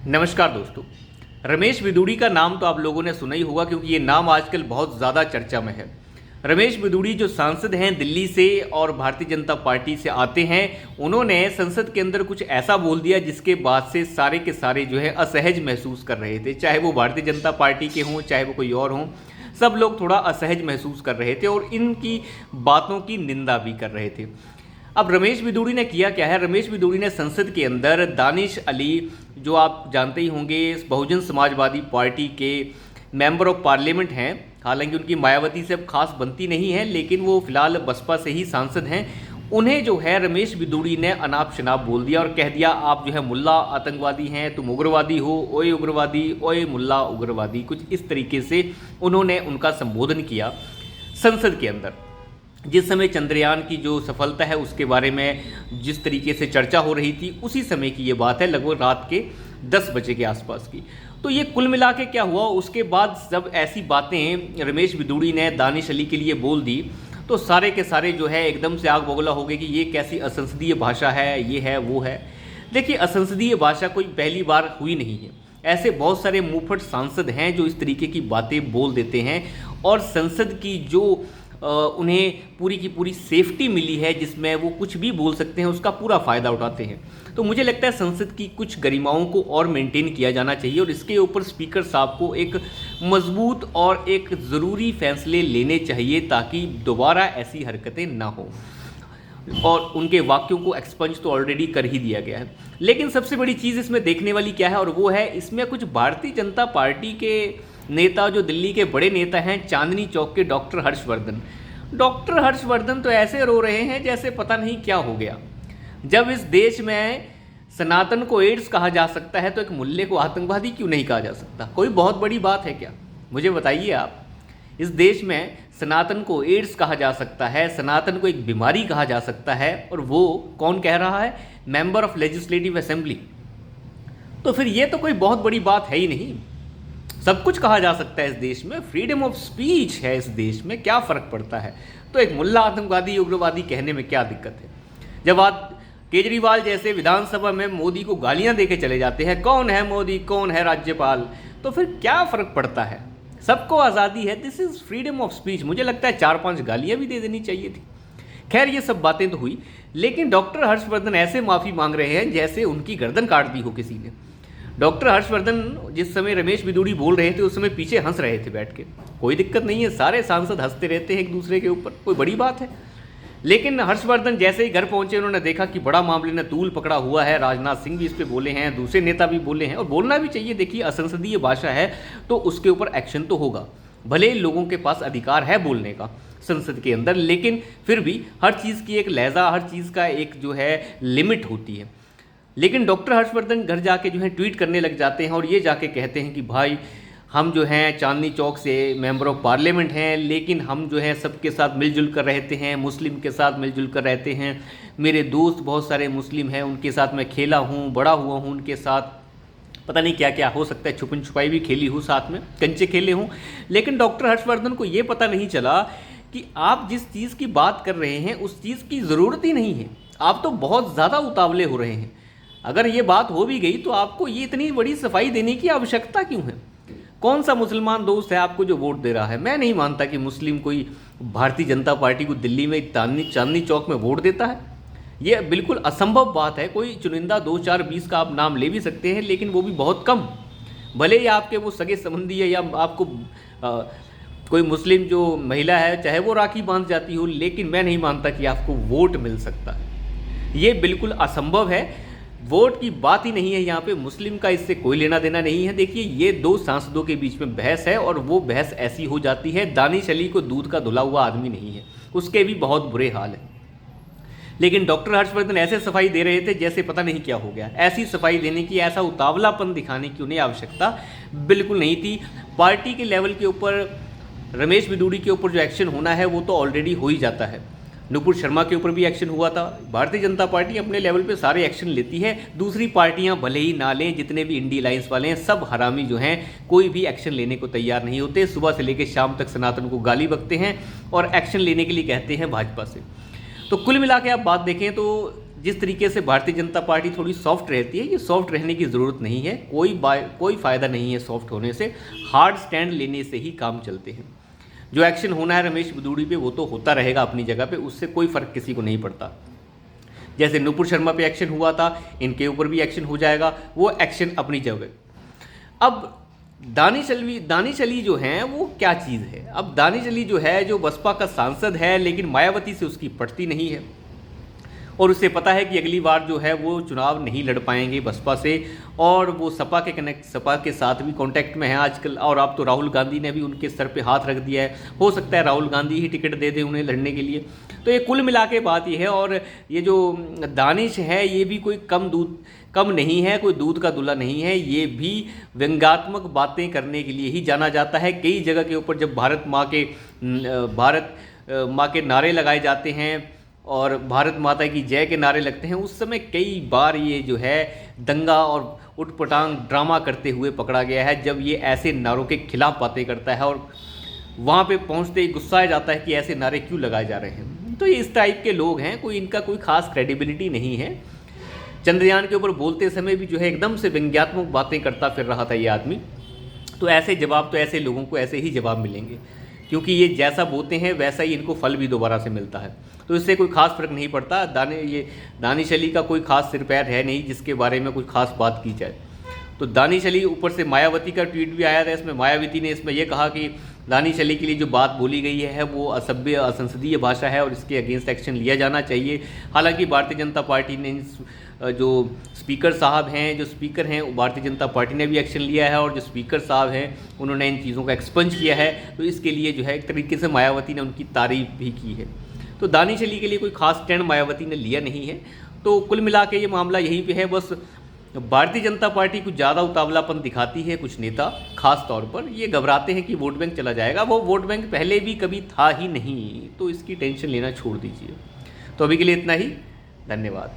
नमस्कार दोस्तों। रमेश बिदूड़ी का नाम तो आप लोगों ने सुना ही होगा क्योंकि ये नाम आजकल बहुत ज़्यादा चर्चा में है। रमेश बिदूड़ी जो सांसद हैं दिल्ली से और भारतीय जनता पार्टी से आते हैं, उन्होंने संसद के अंदर कुछ ऐसा बोल दिया जिसके बाद से सारे के सारे जो है असहज महसूस कर रहे थे। चाहे वो भारतीय जनता पार्टी के हों, चाहे वो कोई और हों, सब लोग थोड़ा असहज महसूस कर रहे थे और इनकी बातों की निंदा भी कर रहे थे। अब रमेश बिदूड़ी ने किया क्या है? रमेश बिदूड़ी ने संसद के अंदर दानिश अली, जो आप जानते ही होंगे बहुजन समाजवादी पार्टी के मेंबर ऑफ पार्लियामेंट हैं, हालांकि उनकी मायावती से अब खास बनती नहीं है, लेकिन वो फिलहाल बसपा से ही सांसद हैं। उन्हें जो है रमेश बिदूड़ी ने अनाप शनाप बोल दिया और कह दिया आप जो है मुल्ला आतंकवादी हैं, तुम उग्रवादी हो, ओए उग्रवादी, ओए मुल्ला उग्रवादी, कुछ इस तरीके से उन्होंने उनका संबोधन किया संसद के अंदर। जिस समय चंद्रयान की जो सफलता है उसके बारे में जिस तरीके से चर्चा हो रही थी, उसी समय की ये बात है, लगभग रात के 10 बजे के आसपास की। तो ये कुल मिला के क्या हुआ, उसके बाद जब ऐसी बातें रमेश बिदूड़ी ने दानिश अली के लिए बोल दी तो सारे के सारे जो है एकदम से आग बगुला हो गए कि ये कैसी असंसदीय भाषा है, ये है वो है। देखिए, असंसदीय भाषा कोई पहली बार हुई नहीं है। ऐसे बहुत सारे मुंहफट सांसद हैं जो इस तरीके की बातें बोल देते हैं और संसद की जो उन्हें पूरी की पूरी सेफ्टी मिली है जिसमें वो कुछ भी बोल सकते हैं, उसका पूरा फ़ायदा उठाते हैं। तो मुझे लगता है संसद की कुछ गरिमाओं को और मेंटेन किया जाना चाहिए और इसके ऊपर स्पीकर साहब को एक मजबूत और एक ज़रूरी फैसले लेने चाहिए ताकि दोबारा ऐसी हरकतें ना हो। और उनके वाक्यों को एक्सपंज तो ऑलरेडी कर ही दिया गया है। लेकिन सबसे बड़ी चीज़ इसमें देखने वाली क्या है, और वो है इसमें कुछ भारतीय जनता पार्टी के नेता, जो दिल्ली के बड़े नेता हैं, चांदनी चौक के डॉक्टर हर्षवर्धन तो ऐसे रो रहे हैं जैसे पता नहीं क्या हो गया। जब इस देश में सनातन को एड्स कहा जा सकता है तो एक मुल्ले को आतंकवादी क्यों नहीं कहा जा सकता? कोई बहुत बड़ी बात है क्या? मुझे बताइए आप। इस देश में सनातन को एड्स कहा जा सकता है, सनातन को एक बीमारी कहा जा सकता है, और वो कौन कह रहा है? Member of legislative assembly. तो फिर ये तो कोई बहुत बड़ी बात है ही नहीं। सब कुछ कहा जा सकता है इस देश में, फ्रीडम ऑफ स्पीच है इस देश में, क्या फ़र्क पड़ता है? तो एक मुल्ला आतंकवादी उग्रवादी कहने में क्या दिक्कत है? जब आप केजरीवाल जैसे विधानसभा में मोदी को गालियां देके चले जाते हैं, कौन है मोदी, कौन है राज्यपाल, तो फिर क्या फ़र्क पड़ता है? सबको आज़ादी है, this is freedom of speech. मुझे लगता है 4-5 गालियाँ भी दे देनी चाहिए थी। खैर, ये सब बातें तो हुई, लेकिन डॉक्टर हर्षवर्धन ऐसे माफ़ी मांग रहे हैं जैसे उनकी गर्दन काट दी हो किसी ने। डॉक्टर हर्षवर्धन जिस समय रमेश बिदूड़ी बोल रहे थे उस समय पीछे हंस रहे थे बैठ के। कोई दिक्कत नहीं है, सारे सांसद हंसते रहते हैं एक दूसरे के ऊपर, कोई बड़ी बात है। लेकिन हर्षवर्धन जैसे ही घर पहुंचे, उन्होंने देखा कि बड़ा मामले ने तूल पकड़ा हुआ है। राजनाथ सिंह भी इस पर बोले हैं, दूसरे नेता भी बोले हैं, और बोलना भी चाहिए। देखिए, असंसदीय भाषा है तो उसके ऊपर एक्शन तो होगा। भले लोगों के पास अधिकार है बोलने का संसद के अंदर, लेकिन फिर भी हर चीज़ की एक लहजा, हर चीज़ का एक जो है लिमिट होती है। लेकिन डॉक्टर हर्षवर्धन घर जाके जो है ट्वीट करने लग जाते हैं और ये जाके कहते हैं कि भाई, हम जो हैं चांदनी चौक से मेंबर ऑफ पार्लियामेंट हैं, लेकिन हम जो हैं सबके साथ मिलजुल कर रहते हैं, मुस्लिम के साथ मिलजुल कर रहते हैं। मेरे दोस्त बहुत सारे मुस्लिम हैं, उनके साथ मैं खेला हूँ, बड़ा हुआ हूँ उनके साथ, पता नहीं क्या क्या हो सकता है, छुपन छुपाई भी खेली हूँ, साथ में कंचे खेले हूँ। लेकिन डॉक्टर हर्षवर्धन को ये पता नहीं चला कि आप जिस चीज़ की बात कर रहे हैं उस चीज़ की ज़रूरत ही नहीं है। आप तो बहुत ज़्यादा उतावले हो रहे हैं। अगर ये बात हो भी गई तो आपको ये इतनी बड़ी सफाई देने की आवश्यकता क्यों है? कौन सा मुसलमान दोस्त है आपको जो वोट दे रहा है? मैं नहीं मानता कि मुस्लिम कोई भारतीय जनता पार्टी को दिल्ली में चांदनी चौक में वोट देता है। ये बिल्कुल असंभव बात है। कोई चुनिंदा 2, 4, 20 का आप नाम ले भी सकते हैं, लेकिन वो भी बहुत कम। भले ही आपके वो सगे संबंधी है या आपको कोई मुस्लिम जो महिला है चाहे वो राखी बांध जाती हो, लेकिन मैं नहीं मानता कि आपको वोट मिल सकता है। ये बिल्कुल असंभव है। वोट की बात ही नहीं है यहाँ पे, मुस्लिम का इससे कोई लेना देना नहीं है। देखिए, ये दो सांसदों के बीच में बहस है और वो बहस ऐसी हो जाती है। दानिश अली को दूध का धुला हुआ आदमी नहीं है, उसके भी बहुत बुरे हाल है। लेकिन डॉक्टर हर्षवर्धन ऐसे सफाई दे रहे थे जैसे पता नहीं क्या हो गया। ऐसी सफाई देने की, ऐसा उतावलापन दिखाने की उन्हें आवश्यकता बिल्कुल नहीं थी। पार्टी के लेवल के ऊपर रमेश बिदूड़ी के ऊपर जो एक्शन होना है वो तो ऑलरेडी हो ही जाता है। नुपुर शर्मा के ऊपर भी एक्शन हुआ था। भारतीय जनता पार्टी अपने लेवल पे सारे एक्शन लेती है। दूसरी पार्टियां भले ही ना लें, जितने भी इंडी लाइंस वाले हैं सब हरामी जो हैं, कोई भी एक्शन लेने को तैयार नहीं होते। सुबह से लेकर शाम तक सनातन को गाली बकते हैं और एक्शन लेने के लिए कहते हैं भाजपा से। तो कुल मिला के आप बात देखें तो जिस तरीके से भारतीय जनता पार्टी थोड़ी सॉफ्ट रहती है, ये सॉफ्ट रहने की ज़रूरत नहीं है। कोई फ़ायदा नहीं है सॉफ्ट होने से, हार्ड स्टैंड लेने से ही काम चलते हैं। जो एक्शन होना है रमेश बिदूड़ी पे वो तो होता रहेगा अपनी जगह पे, उससे कोई फ़र्क किसी को नहीं पड़ता। जैसे नुपुर शर्मा पे एक्शन हुआ था, इनके ऊपर भी एक्शन हो जाएगा, वो एक्शन अपनी जगह। अब दानिश अली जो हैं वो क्या चीज़ है? अब दानिश अली जो है, जो बसपा का सांसद है, लेकिन मायावती से उसकी पटती नहीं है और उसे पता है कि अगली बार जो है वो चुनाव नहीं लड़ पाएंगे बसपा से, और वो सपा के साथ भी कांटेक्ट में है आजकल। और अब तो राहुल गांधी ने भी उनके सर पे हाथ रख दिया है, हो सकता है राहुल गांधी ही टिकट दे दे उन्हें लड़ने के लिए। तो ये कुल मिला के बात ये है। और ये जो दानिश है ये भी कोई कम नहीं है, कोई दूध का दूल्हा नहीं है, ये भी व्यंग्यात्मक बातें करने के लिए ही जाना जाता है। कई जगह के ऊपर जब भारत माँ के नारे लगाए जाते हैं और भारत माता की जय के नारे लगते हैं, उस समय कई बार ये जो है दंगा और उटपटांग ड्रामा करते हुए पकड़ा गया है, जब ये ऐसे नारों के खिलाफ बातें करता है और वहाँ पे पहुँचते ही गुस्साया जाता है कि ऐसे नारे क्यों लगाए जा रहे हैं। तो ये इस टाइप के लोग हैं, इनका कोई खास क्रेडिबिलिटी नहीं है। चंद्रयान के ऊपर बोलते समय भी जो है एकदम से व्यंग्यात्मक बातें करता फिर रहा था ये आदमी। तो ऐसे जवाब तो ऐसे लोगों को ऐसे ही जवाब मिलेंगे, क्योंकि ये जैसा बोते हैं वैसा ही इनको फल भी दोबारा से मिलता है। तो इससे कोई खास फर्क नहीं पड़ता। दानिश अली का कोई खास सिर पैर है नहीं जिसके बारे में कोई खास बात की जाए। तो दानिश अली, ऊपर से मायावती का ट्वीट भी आया था, इसमें मायावती ने इसमें यह कहा कि दानिश अली के लिए जो बात बोली गई है वो असभ्य असंसदीय भाषा है और इसके अगेंस्ट एक्शन लिया जाना चाहिए। हालांकि भारतीय जनता पार्टी ने जो स्पीकर साहब हैं, जो स्पीकर हैं, भारतीय जनता पार्टी ने भी एक्शन लिया है और जो स्पीकर साहब हैं उन्होंने इन चीज़ों का एक्सपंज किया है। तो इसके लिए जो है एक तरीके से मायावती ने उनकी तारीफ भी की है। तो दानिश अली के लिए कोई खास स्टैंड मायावती ने लिया नहीं है। तो कुल मिला के ये मामला यहीं पे है। बस भारतीय जनता पार्टी कुछ ज़्यादा उतावलापन दिखाती है, कुछ नेता खास तौर पर ये घबराते हैं कि वोट बैंक चला जाएगा। वो वोट बैंक पहले भी कभी था ही नहीं, तो इसकी टेंशन लेना छोड़ दीजिए। तो अभी के लिए इतना ही, धन्यवाद।